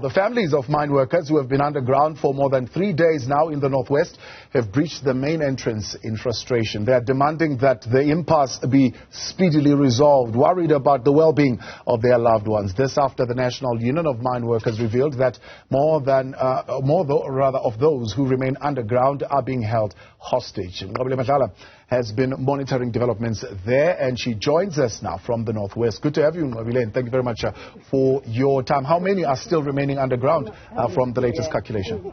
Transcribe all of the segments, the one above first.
The families of mine workers who have been underground for more than 3 days now in the northwest have breached the main entrance in frustration. They are demanding that the impasse be speedily resolved, worried about the well-being of their loved ones. This after the National Union of Mine Workers revealed that more of those who remain underground are being held hostage. Nqobile Madlala has been monitoring developments there, and she joins us now from the northwest. Good to have you, Nqobile, and thank you very much for your time. How many are still remaining underground from the latest calculation?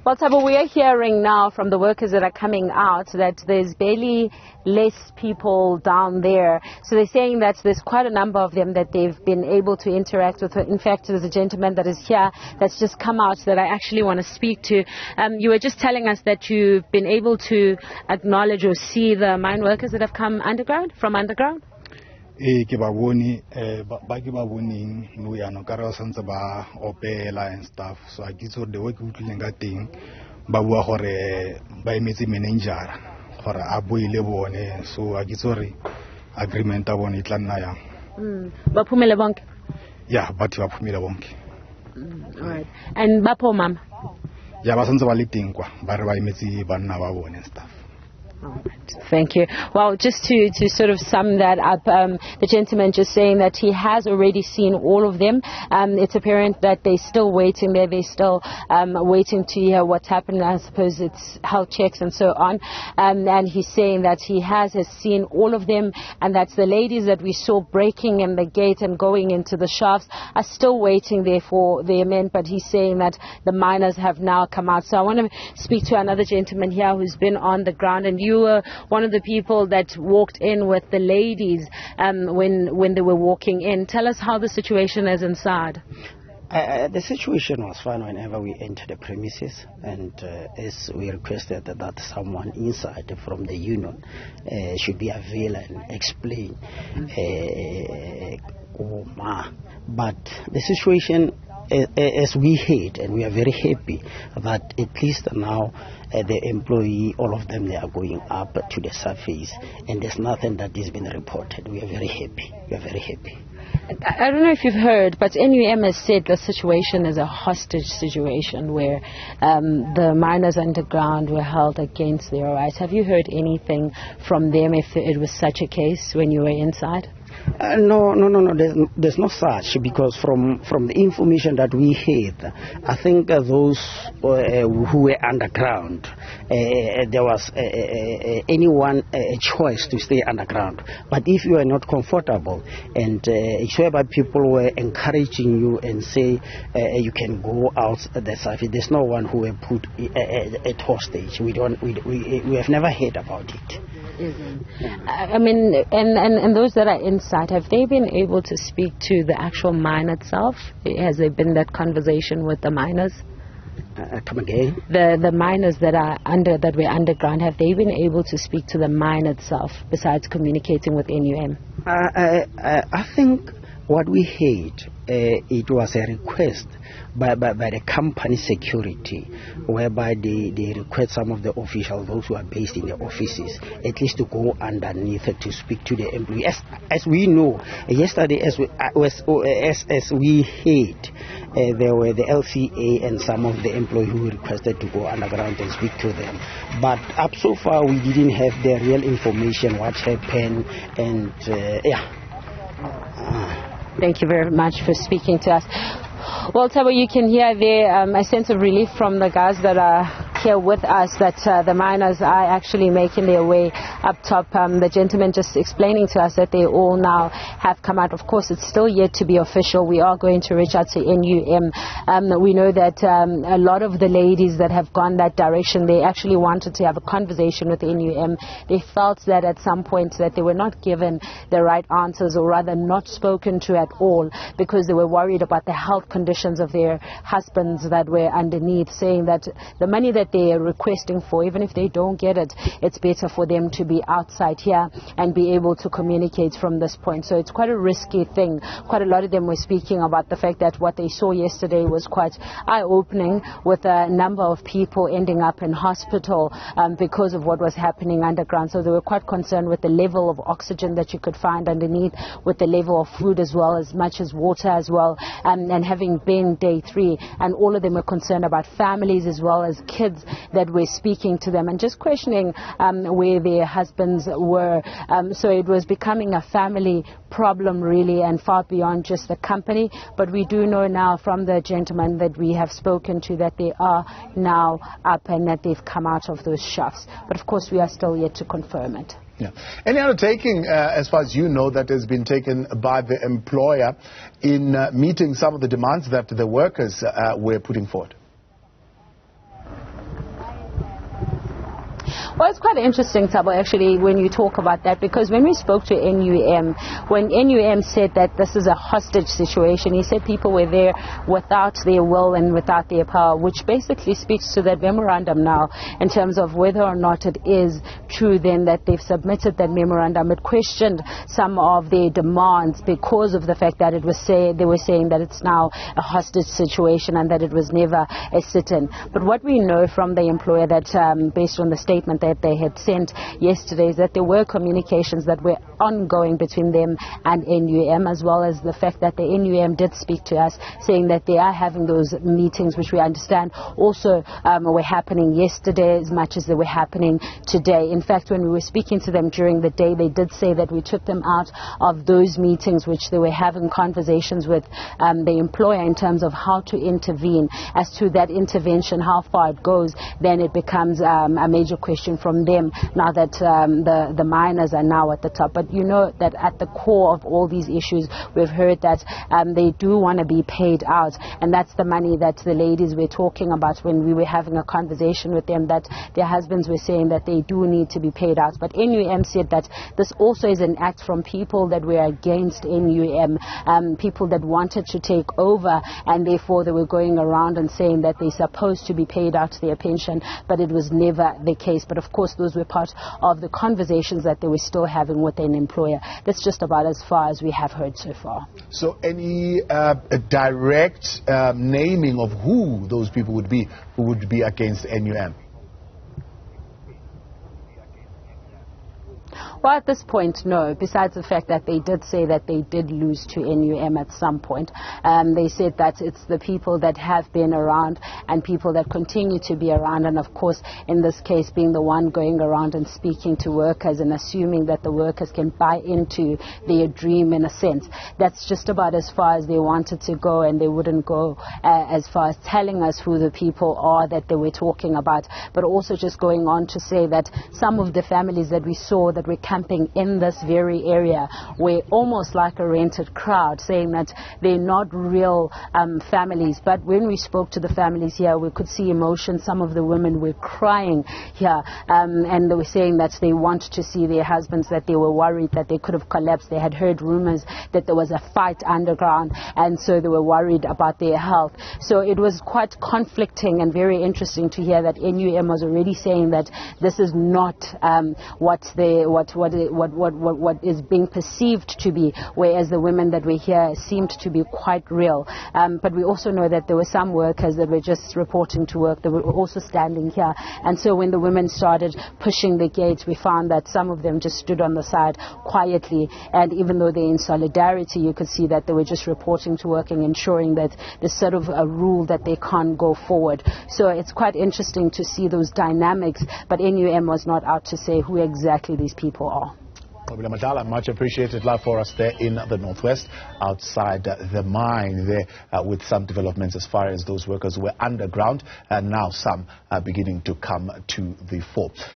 Well, Thabo, we are hearing now from the workers that are coming out that there's barely less people down there. So they're saying that there's quite a number of them that they've been able to interact with. In fact, there's a gentleman that is here that's just come out that I actually want to speak to. You were just telling us that you've been able to acknowledge or see the mine workers that have come from underground? Ke ba bone ba ke ba boneng no ya no ka re santse ba opela and stuff, so I get so the work utlileng ka teng ba bua gore ba emetse manager gore a boile bone, so I get sorry agreement a bone itla nna yang ba phumele bonke. Yeah, batho ba phumile bonke. All right. And ba po mama ya ba santse ba le teng kwa ba re ba emetse banna ba bone and stuff. All right. Thank you. Well, just to sort of sum that up, the gentleman just saying that he has already seen all of them. It's apparent that they're still waiting there. They're still waiting to hear what's happened. I suppose it's health checks and so on. And he's saying that he has seen all of them, and that's the ladies that we saw breaking in the gate and going into the shafts are still waiting there for their men. But he's saying that the miners have now come out. So I want to speak to another gentleman here who's been on the ground, and you were one of the people that walked in with the ladies when they were walking in. Tell us how the situation is inside. The situation was fine whenever we entered the premises, and as we requested that someone inside from the union should be available and explain. But the situation, as we heard, and we are very happy that at least now the employee, all of them, they are going up to the surface, and there's nothing that has been reported. We are very happy. We are very happy. I don't know if you've heard, but NUM has said the situation is a hostage situation where the miners underground were held against their rights. Have you heard anything from them if it was such a case when you were inside? No. There's no such, because from the information that we had, I think those who were underground, there was anyone a choice to stay underground. But if you are not comfortable, and it's whereby people were encouraging you and say you can go out the surface, there's no one who were put at hostage. We have never heard about it. I mean, and those that are inside, have they been able to speak to the actual mine itself? Has there been that conversation with the miners? Come again? The miners that were underground, have they been able to speak to the mine itself besides communicating with NUM? I think what we heard, it was a request by the company security, whereby they request some of the officials, those who are based in the offices, at least to go underneath to speak to the employees. As we know, yesterday, as we heard, there were the LCA and some of the employees who requested to go underground and speak to them. But up so far, we didn't have the real information, what happened, and Thank you very much for speaking to us. Well, Thabo, you can hear there a sense of relief from the guys that are here with us, that the miners are actually making their way up top. The gentleman just explaining to us that they all now have come out. Of course, it's still yet to be official. We are going to reach out to NUM. We know that a lot of the ladies that have gone that direction, they actually wanted to have a conversation with NUM. They felt that at some point that they were not given the right answers, or rather not spoken to at all, because they were worried about the health conditions of their husbands that were underneath, saying that the money that they are requesting for, even if they don't get it, it's better for them to be be outside here and be able to communicate from this point. So it's quite a risky thing. Quite a lot of them were speaking about the fact that what they saw yesterday was quite eye-opening, with a number of people ending up in hospital because of what was happening underground. So they were quite concerned with the level of oxygen that you could find underneath, with the level of food as well, as much as water as well, and having been day 3, and all of them were concerned about families as well as kids that were speaking to them and just questioning where their husbands were. So it was becoming a family problem really, and far beyond just the company. But we do know now from the gentleman that we have spoken to that they are now up and that they've come out of those shafts. But of course we are still yet to confirm it. Yeah. Any undertaking, as far as you know, that has been taken by the employer in meeting some of the demands that the workers were putting forward? Well, it's quite interesting, Thabo, actually, when you talk about that, because when we spoke to NUM, when NUM said that this is a hostage situation, he said people were there without their will and without their power, which basically speaks to that memorandum now in terms of whether or not it is true then that they've submitted that memorandum. It questioned some of their demands because of the fact that it was they were saying that it's now a hostage situation and that it was never a sit-in. But what we know from the employer, that based on the statement that they had sent yesterday, is that there were communications that were ongoing between them and NUM, as well as the fact that the NUM did speak to us saying that they are having those meetings, which we understand also were happening yesterday as much as they were happening today. In fact, when we were speaking to them during the day, they did say that we took them out of those meetings, which they were having conversations with the employer in terms of how to intervene. As to that intervention, how far it goes, then it becomes a major question from them now that the miners are now at the top. But you know that at the core of all these issues, we've heard that they do want to be paid out, and that's the money that the ladies were talking about when we were having a conversation with them, that their husbands were saying that they do need to be paid out. But NUM said that this also is an act from people that were against NUM, people that wanted to take over, and therefore they were going around and saying that they're supposed to be paid out their pension, but it was never the case. But of course those were part of the conversations that they were still having with an employer. That's just about as far as we have heard so far. So any direct naming of who those people would be who would be against NUM? Well, at this point, no, besides the fact that they did say that they did lose to NUM at some point. They said that it's the people that have been around and people that continue to be around, and of course, in this case, being the one going around and speaking to workers and assuming that the workers can buy into their dream in a sense. That's just about as far as they wanted to go, and they wouldn't go as far as telling us who the people are that they were talking about, but also just going on to say that some of the families that we saw that were camping in this very area were almost like a rented crowd, saying that they're not real families. But when we spoke to the families here, we could see emotion. Some of the women were crying here, and they were saying that they want to see their husbands, that they were worried that they could have collapsed. They had heard rumors that there was a fight underground, and so they were worried about their health. So it was quite conflicting and very interesting to hear that NUM was already saying that this is not what is being perceived to be, whereas the women that were here seemed to be quite real. But we also know that there were some workers that were just reporting to work that were also standing here, and so when the women started pushing the gates, we found that some of them just stood on the side quietly, and even though they're in solidarity, you could see that they were just reporting to work and ensuring that there's sort of a rule that they can't go forward. So it's quite interesting to see those dynamics, but NUM was not out to say who exactly these people are. Nqobile Madlala, much appreciated live for us there in the northwest, outside the mine there, with some developments as far as those workers who were underground, and now some are beginning to come to the fore.